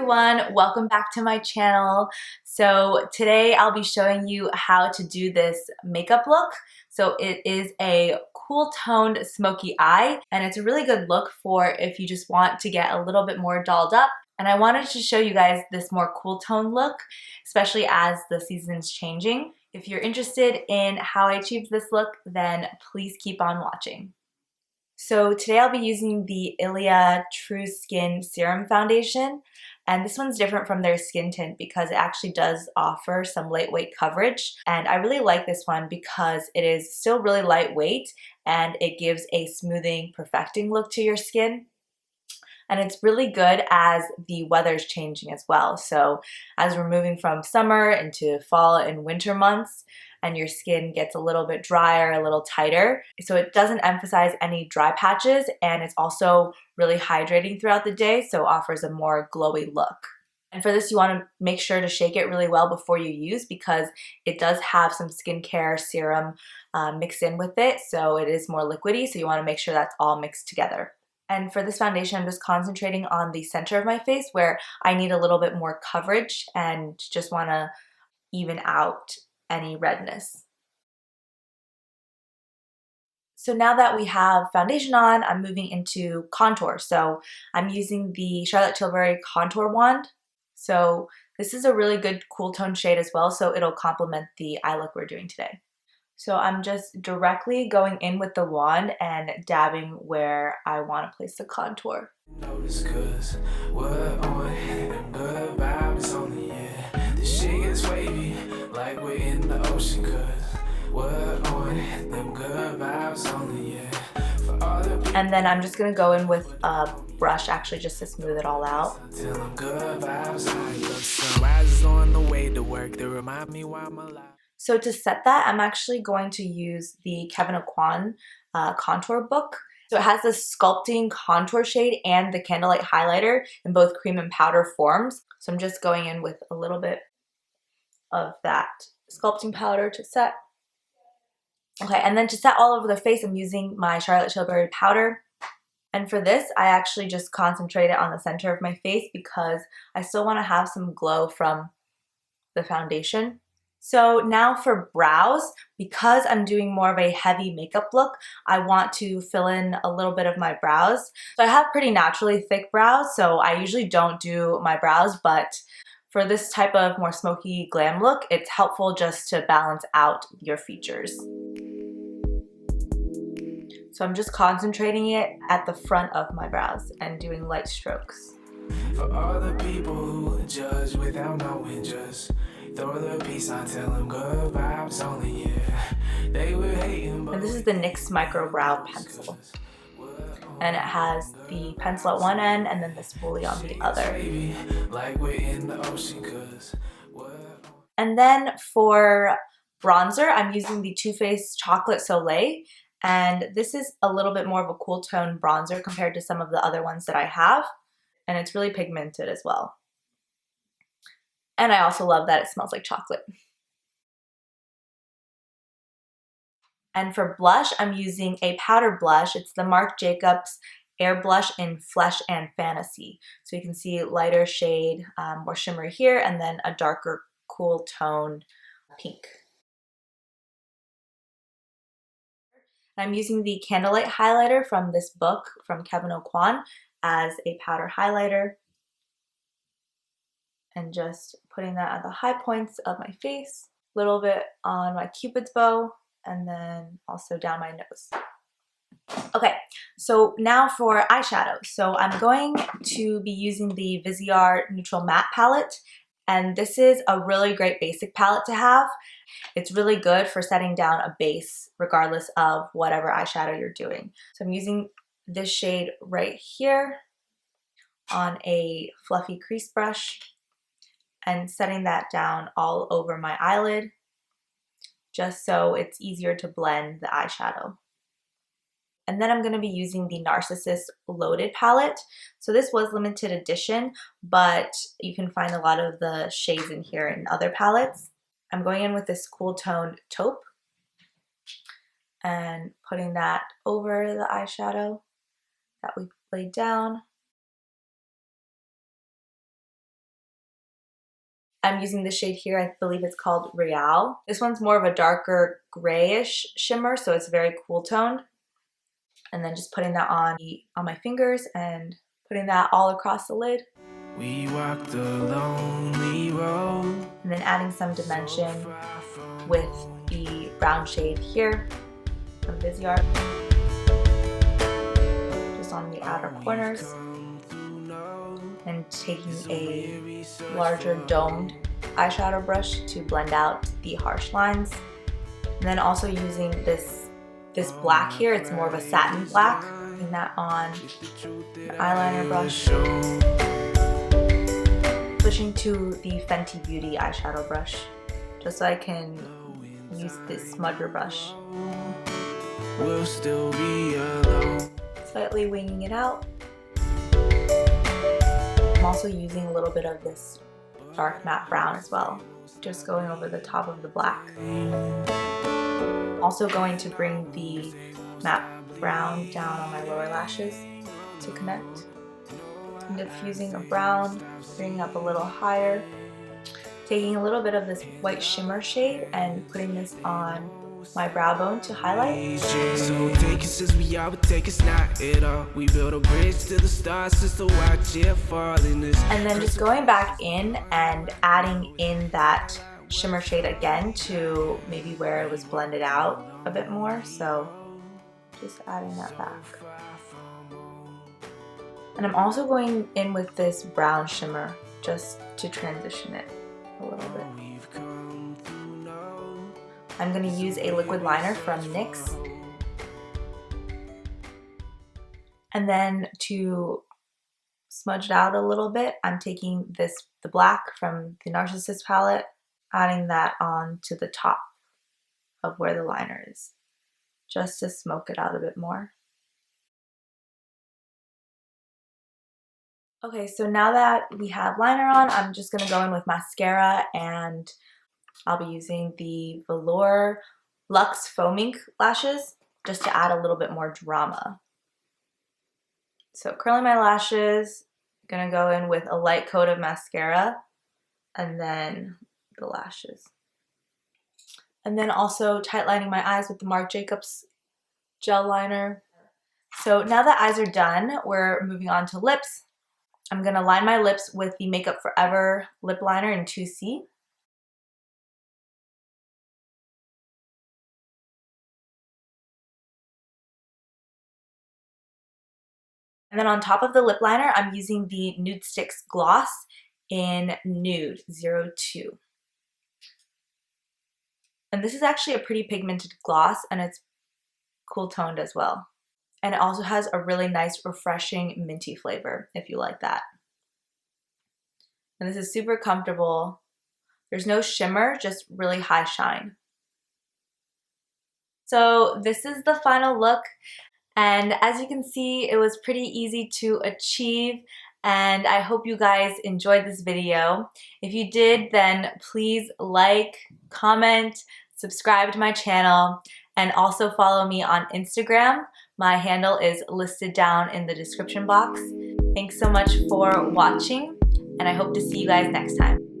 everyone, welcome back to my channel. So today I'll be showing you how to do this makeup look. So it is a cool toned smoky eye, and it's a really good look for if you just want to get a little bit more dolled up. And I wanted to show you guys this more cool tone look, especially as the season's changing. If you're interested in how I achieved this look, then please keep on watching. So today I'll be using the ILIA True Skin Serum Foundation, and this one's different from their skin tint because it actually does offer some lightweight coverage, and I really like this one because it is still really lightweight and it gives a smoothing, perfecting look to your skin. And it's really good as the weather's changing as well. So as we're moving from summer into fall and winter months, and your skin gets a little bit drier, a little tighter. So it doesn't emphasize any dry patches, and it's also really hydrating throughout the day, so offers a more glowy look. And for this, you want to make sure to shake it really well before you use because it does have some skincare serum mixed in with it, so it is more liquidy, so you want to make sure that's all mixed together. And for this foundation, I'm just concentrating on the center of my face where I need a little bit more coverage and just want to even out any redness. So now that we have foundation on, I'm moving into contour. So I'm using the Charlotte Tilbury contour wand. So this is a really good cool tone shade as well, so it'll complement the eye look we're doing today. So I'm just directly going in with the wand and dabbing where I want to place the contour. Notice 'cause we're on and good vibes only, yeah. The shit gets wavy like we're in the ocean 'cause we're on them good vibes only, yeah. For all the people. And then I'm just gonna go in with a brush actually just to smooth it all out. So to set that, I'm actually going to use the Kevyn Aucoin contour book. So it has the sculpting contour shade and the candlelight highlighter in both cream and powder forms. So I'm just going in with a little bit of that sculpting powder to set. Okay, and then to set all over the face, I'm using my Charlotte Tilbury powder. And for this, I actually just concentrate it on the center of my face because I still want to have some glow from the foundation. So now for brows, because I'm doing more of a heavy makeup look, I want to fill in a little bit of my brows. So I have pretty naturally thick brows, so I usually don't do my brows, but for this type of more smoky glam look, it's helpful just to balance out your features. So I'm just concentrating it at the front of my brows and doing light strokes. For all the people who judge without knowing, just throw the piece on, tell them good vibes only, yeah. They were hating. And this is the NYX MICROBROW pencil. And it has the pencil at one end and then the spoolie on the other. And then for bronzer, I'm using the Too Faced Chocolate Soleil. And this is a little bit more of a cool tone bronzer compared to some of the other ones that I have. And it's really pigmented as well. And I also love that it smells like chocolate. And for blush, I'm using a powder blush. It's the Marc Jacobs Airbrush in Flesh and Fantasy. So you can see lighter shade, more shimmery here, and then a darker cool tone pink. I'm using the Candlelight highlighter from this book from Kevyn Aucoin as a powder highlighter. And just putting that at the high points of my face, a little bit on my cupid's bow, and then also down my nose. Okay, so now for eyeshadow. So I'm going to be using the Viseart Neutral Matte palette, and this is a really great basic palette to have. It's really good for setting down a base regardless of whatever eyeshadow you're doing. So I'm using this shade right here on a fluffy crease brush and setting that down all over my eyelid just so it's easier to blend the eyeshadow. And then I'm going to be using the NARSissist Loaded palette. So this was limited edition, but you can find a lot of the shades in here in other palettes. I'm going in with this cool toned taupe and putting that over the eyeshadow that we laid down. I'm using the shade here, I believe it's called Real. This one's more of a darker grayish shimmer, so it's very cool toned. And then just putting that on my fingers and putting that all across the lid. We walked a lonely road. And then adding some dimension with the brown shade here from Viseart. Just on the outer corners. And taking a larger domed eyeshadow brush to blend out the harsh lines. And then also using this black here, it's more of a satin black. Putting that on the eyeliner brush. Switching to the Fenty Beauty eyeshadow brush, just so I can use this smudger brush. We'll still be alone. Slightly winging it out. I'm also using a little bit of this dark matte brown as well, just going over the top of the black. Also going to bring the matte brown down on my lower lashes to connect. I'm diffusing a brown, bringing up a little higher, taking a little bit of this white shimmer shade and putting this on my brow bone to highlight. So take us as we are, but take us not at all. We build a bridge to the stars just to watch it fall in this. And then just going back in and adding in that shimmer shade again to maybe where it was blended out a bit more. So just adding that back. And I'm also going in with this brown shimmer just to transition it a little bit. I'm going to use a liquid liner from NYX. And then to smudge it out a little bit, I'm taking the black from the NARSissist palette, adding that on to the top of where the liner is, just to smoke it out a bit more. Okay, so now that we have liner on, I'm just going to go in with mascara, and I'll be using the Velour Luxe Faux Mink lashes just to add a little bit more drama. So curling my lashes, I'm going to go in with a light coat of mascara and then the lashes. And then also tight lining my eyes with the Marc Jacobs gel liner. So now that eyes are done, we're moving on to lips. I'm going to line my lips with the Makeup Forever lip liner in 2C. And then on top of the lip liner, I'm using the NUDESTIX gloss in Nude 02. And this is actually a pretty pigmented gloss, and it's cool toned as well. And it also has a really nice, refreshing, minty flavor, if you like that. And this is super comfortable. There's no shimmer, just really high shine. So this is the final look. And as you can see, it was pretty easy to achieve. And I hope you guys enjoyed this video. If you did, then please like, comment, subscribe to my channel, and also follow me on Instagram. My handle is listed down in the description box. Thanks so much for watching, and I hope to see you guys next time.